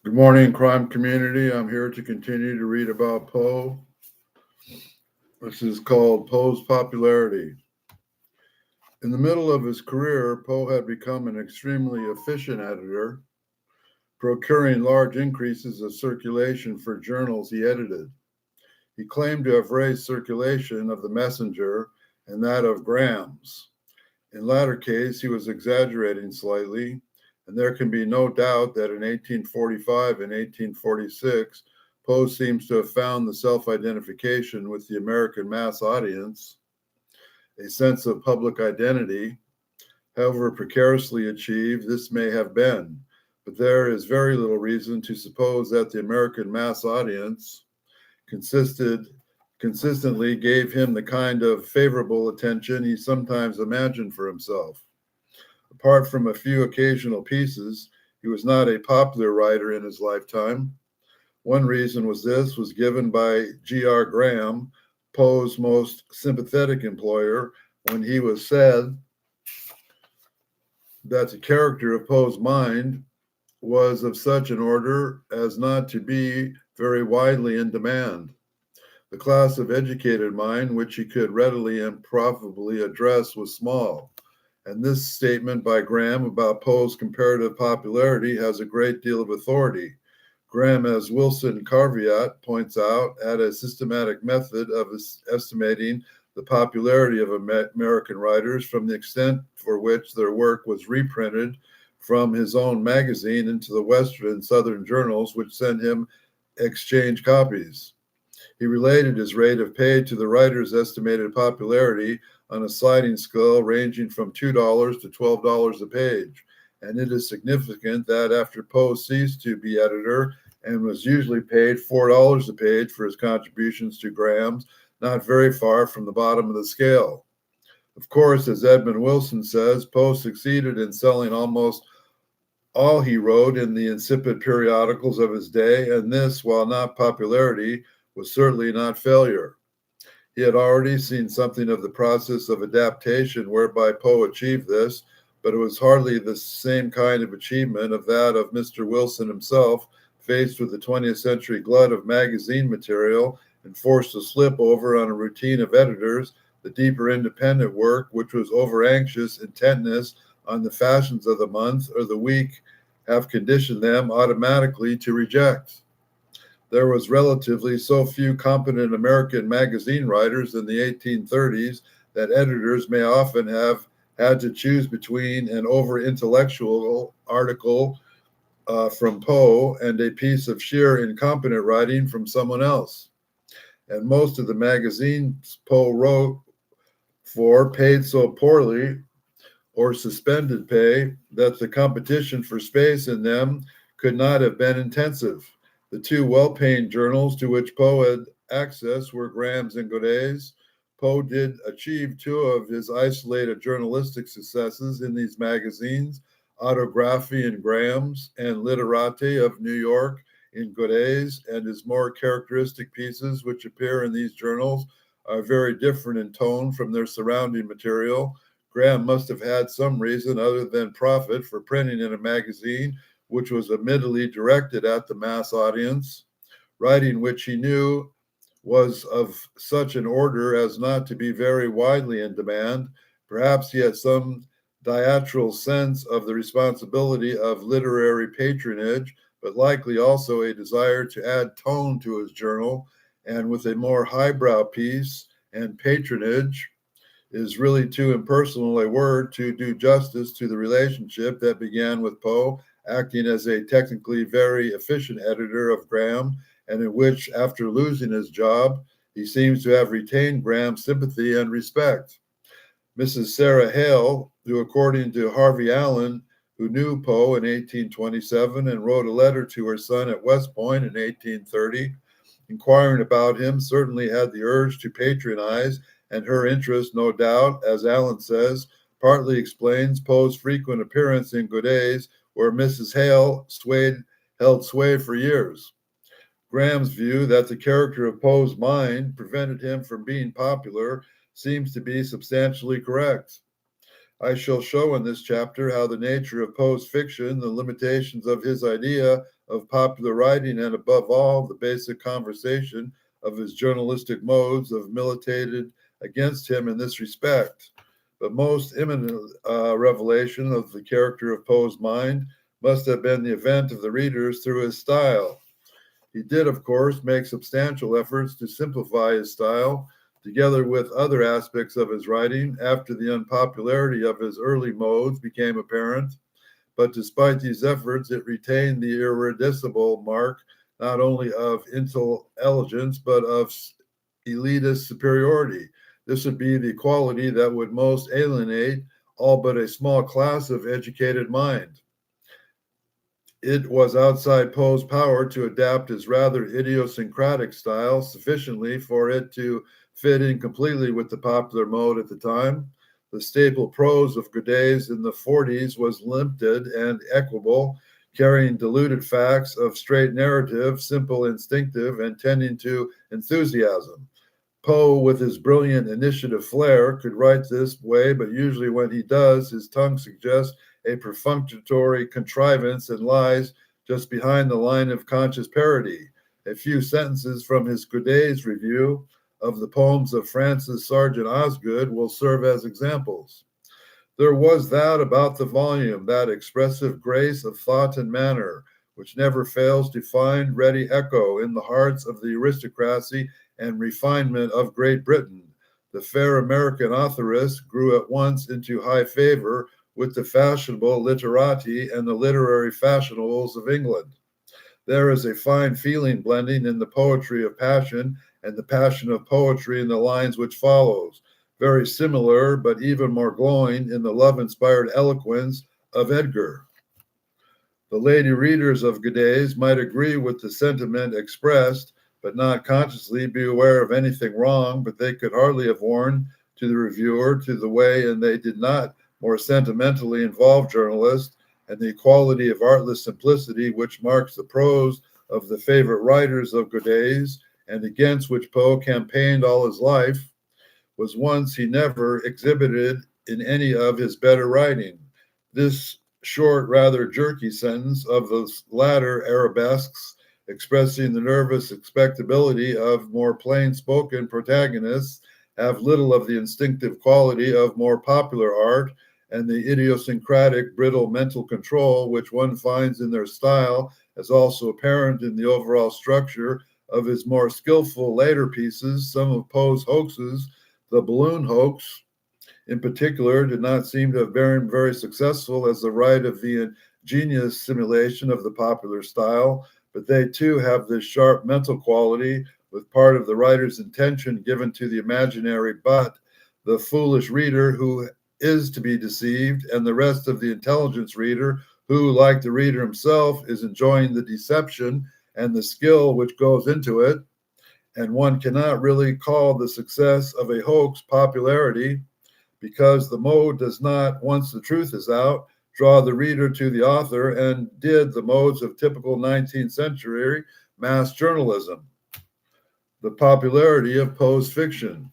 Good morning, crime community. I'm here to continue to read about Poe. This is called Poe's Popularity. In the middle of his career, Poe had become an extremely efficient editor, procuring large increases of circulation for journals he edited. He claimed to have raised circulation of the Messenger and that of Graham's. In latter case, he was exaggerating slightly, and there can be no doubt that in 1845 and 1846, Poe seems to have found the self-identification with the American mass audience, a sense of public identity. However precariously achieved this may have been, but there is very little reason to suppose that the American mass audience consistently gave him the kind of favorable attention he sometimes imagined for himself. Apart from a few occasional pieces, he was not a popular writer in his lifetime. One reason was given by G.R. Graham, Poe's most sympathetic employer, when he was said that the character of Poe's mind was of such an order as not to be very widely in demand. The class of educated mind which he could readily and profitably address was small, and this statement by Graham about Poe's comparative popularity has a great deal of authority. Graham, as Wilson Carviat points out, had a systematic method of estimating the popularity of American writers from the extent for which their work was reprinted from his own magazine into the Western and Southern journals, which sent him exchange copies. He related his rate of pay to the writer's estimated popularity on a sliding scale ranging from $2 to $12 a page. And it is significant that after Poe ceased to be editor and was usually paid $4 a page for his contributions to Graham's, not very far from the bottom of the scale. Of course, as Edmund Wilson says, Poe succeeded in selling almost all he wrote in the insipid periodicals of his day, and this, while not popularity, was certainly not failure. He had already seen something of the process of adaptation whereby Poe achieved this, but it was hardly the same kind of achievement of that of Mr. Wilson himself, faced with the 20th century glut of magazine material and forced to slip over on a routine of editors, the deeper independent work which was over-anxious intentness on the fashions of the month or the week have conditioned them automatically to reject. There was relatively so few competent American magazine writers in the 1830s that editors may often have had to choose between an over-intellectual article from Poe and a piece of sheer incompetent writing from someone else. And most of the magazines Poe wrote for paid so poorly or suspended pay that the competition for space in them could not have been intensive. The two well-paying journals to which Poe had access were Graham's and Godey's. Poe did achieve two of his isolated journalistic successes in these magazines, Autography in Graham's and Literati of New York in Godey's, and his more characteristic pieces, which appear in these journals, are very different in tone from their surrounding material. Graham must have had some reason other than profit for printing in a magazine which was admittedly directed at the mass audience, writing which he knew was of such an order as not to be very widely in demand. Perhaps he had some diastral sense of the responsibility of literary patronage, but likely also a desire to add tone to his journal, and with a more highbrow piece and patronage is really too impersonal a word to do justice to the relationship that began with Poe acting as a technically very efficient editor of Graham, and in which, after losing his job, he seems to have retained Graham's sympathy and respect. Mrs. Sarah Hale, who, according to Harvey Allen, who knew Poe in 1827 and wrote a letter to her son at West Point in 1830, inquiring about him, certainly had the urge to patronize, and her interest, no doubt, as Allen says, partly explains Poe's frequent appearance in Godey's, where Mrs. Hale held sway for years. Graham's view that the character of Poe's mind prevented him from being popular seems to be substantially correct. I shall show in this chapter how the nature of Poe's fiction, the limitations of his idea of popular writing, and above all, the basic conversation of his journalistic modes have militated against him in this respect. But most imminent revelation of the character of Poe's mind must have been the event of the readers through his style. He did, of course, make substantial efforts to simplify his style, together with other aspects of his writing, after the unpopularity of his early modes became apparent. But despite these efforts, it retained the irreducible mark not only of intelligence, but of elitist superiority. This would be the quality that would most alienate all but a small class of educated mind. It was outside Poe's power to adapt his rather idiosyncratic style sufficiently for it to fit in completely with the popular mode at the time. The staple prose of Godey's in the 40s was limited and equable, carrying diluted facts of straight narrative, simple, instinctive, and tending to enthusiasm. Poe, with his brilliant initiative flair, could write this way, but usually when he does, his tongue suggests a perfunctory contrivance and lies just behind the line of conscious parody. A few sentences from his Godey's review of the poems of Francis Sargent Osgood will serve as examples. There was that about the volume, that expressive grace of thought and manner, which never fails to find ready echo in the hearts of the aristocracy and refinement of Great Britain. The fair American authoress grew at once into high favor with the fashionable literati and the literary fashionables of England. There is a fine feeling blending in the poetry of passion and the passion of poetry in the lines which follows, very similar but even more glowing in the love-inspired eloquence of Edgar. The lady readers of Godey's might agree with the sentiment expressed, but not consciously be aware of anything wrong, but they could hardly have warned to the reviewer to the way, and they did not more sentimentally involved journalists, and the equality of artless simplicity which marks the prose of the favorite writers of Godey's, and against which Poe campaigned all his life, was once he never exhibited in any of his better writing. This short, rather jerky sentence of the latter arabesques, expressing the nervous expectability of more plain-spoken protagonists, have little of the instinctive quality of more popular art, and the idiosyncratic, brittle mental control which one finds in their style is also apparent in the overall structure of his more skillful later pieces. Some of Poe's hoaxes, the balloon hoax in particular, did not seem to have been very successful as the right of the ingenious simulation of the popular style, but they too have this sharp mental quality, with part of the writer's intention given to the imaginary but the foolish reader who is to be deceived, and the rest of the intelligence reader who, like the reader himself, is enjoying the deception and the skill which goes into it. And one cannot really call the success of a hoax popularity, because the mode does not, once the truth is out, draw the reader to the author, and did the modes of typical 19th century mass journalism. The popularity of Poe's fiction.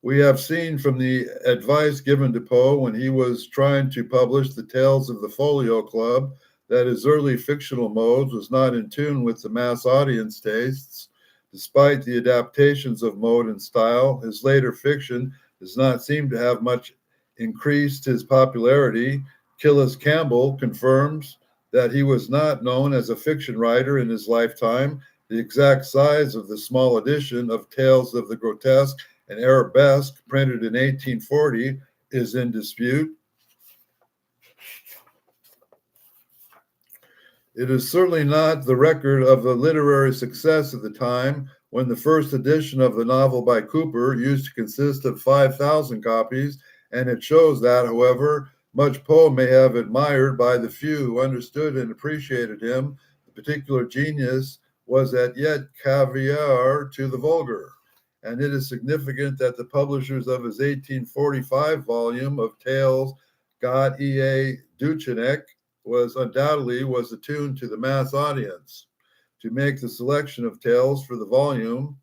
We have seen from the advice given to Poe when he was trying to publish the Tales of the Folio Club that his early fictional modes was not in tune with the mass audience tastes. Despite the adaptations of mode and style, his later fiction does not seem to have much increased his popularity. Killis Campbell confirms that he was not known as a fiction writer in his lifetime. The exact size of the small edition of Tales of the Grotesque and Arabesque, printed in 1840, is in dispute. It is certainly not the record of the literary success of the time, when the first edition of the novel by Cooper used to consist of 5,000 copies, and it shows that, however much Poe may have admired by the few who understood and appreciated him, the particular genius was as yet caviar to the vulgar. And it is significant that the publishers of his 1845 volume of Tales, God E.A. Duchenek, was attuned to the mass audience. To make the selection of tales for the volume,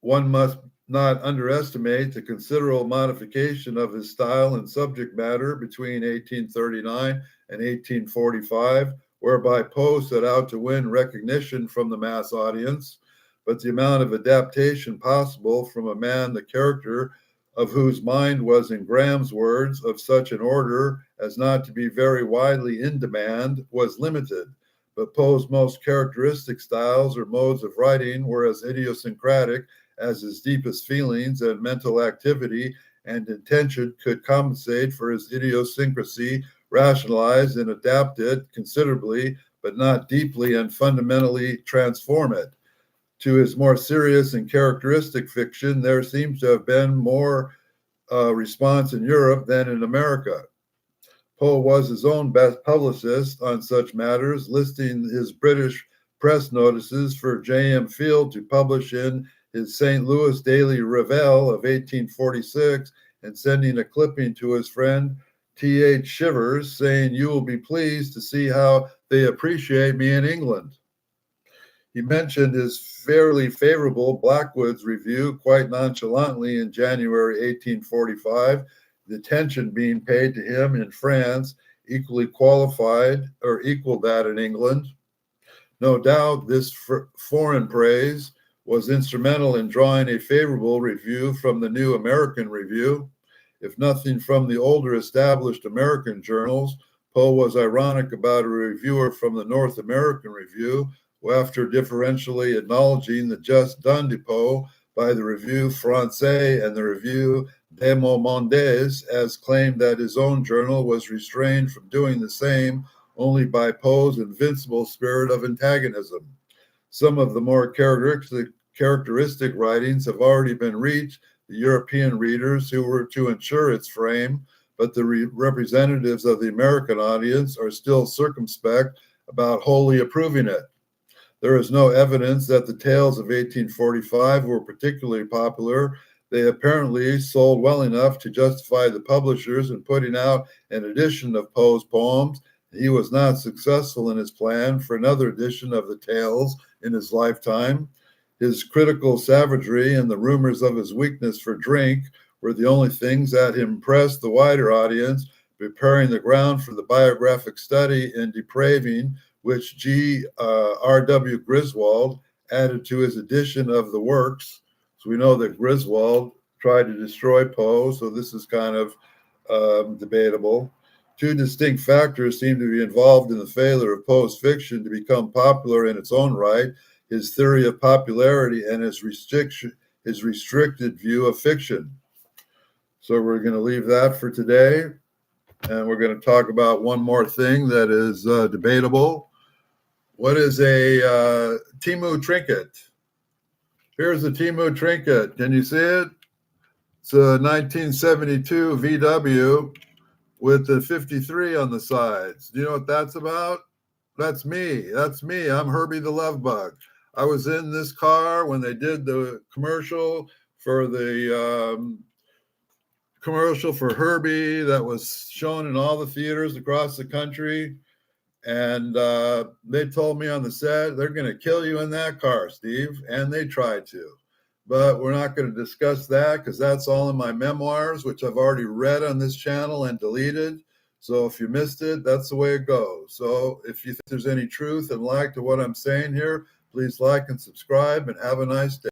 one must not underestimate the considerable modification of his style and subject matter between 1839 and 1845, whereby Poe set out to win recognition from the mass audience, but the amount of adaptation possible from a man the character of whose mind was, in Graham's words, of such an order as not to be very widely in demand, was limited. But Poe's most characteristic styles or modes of writing were as idiosyncratic as his deepest feelings and mental activity and intention could compensate for his idiosyncrasy, rationalize and adapt it considerably, but not deeply and fundamentally transform it. To his more serious and characteristic fiction, there seems to have been more response in Europe than in America. Poe was his own best publicist on such matters, listing his British press notices for J.M. Field to publish in his St. Louis Daily Revel of 1846 and sending a clipping to his friend T.H. Shivers saying, "You will be pleased to see how they appreciate me in England." He mentioned his fairly favorable Blackwood's review quite nonchalantly in January 1845, the attention being paid to him in France equally qualified or equal that in England. No doubt this foreign praise was instrumental in drawing a favorable review from the New American Review. If nothing from the older established American journals, Poe was ironic about a reviewer from the North American Review who, after differentially acknowledging the just done to Poe by the Revue Française and the Revue des Mondes, as claimed that his own journal was restrained from doing the same only by Poe's invincible spirit of antagonism. Some of the more characteristic writings have already been reached the European readers who were to ensure its fame, but the representatives of the American audience are still circumspect about wholly approving it. There is no evidence that the tales of 1845 were particularly popular. They apparently sold well enough to justify the publishers in putting out an edition of Poe's poems. He was not successful in his plan for another edition of the tales in his lifetime. His critical savagery and the rumors of his weakness for drink were the only things that impressed the wider audience, preparing the ground for the biographic study in depraving, which R.W. Griswold added to his edition of the works. So we know that Griswold tried to destroy Poe, so this is kind of debatable. Two distinct factors seem to be involved in the failure of Poe's fiction to become popular in its own right: his theory of popularity and his restricted view of fiction. So we're going to leave that for today, and we're going to talk about one more thing that is debatable. What is a Temu trinket? Here's a Temu trinket. Can you see it? It's a 1972 VW with the 53 on the sides. Do you know what that's about? That's me. That's me. I'm Herbie the Love Bug. I was in this car when they did the commercial for Herbie that was shown in all the theaters across the country. And they told me on the set, they're going to kill you in that car, Steve. And they tried to. But we're not going to discuss that because that's all in my memoirs, which I've already read on this channel and deleted. So if you missed it, that's the way it goes. So if you think there's any truth and like to what I'm saying here, please like and subscribe and have a nice day.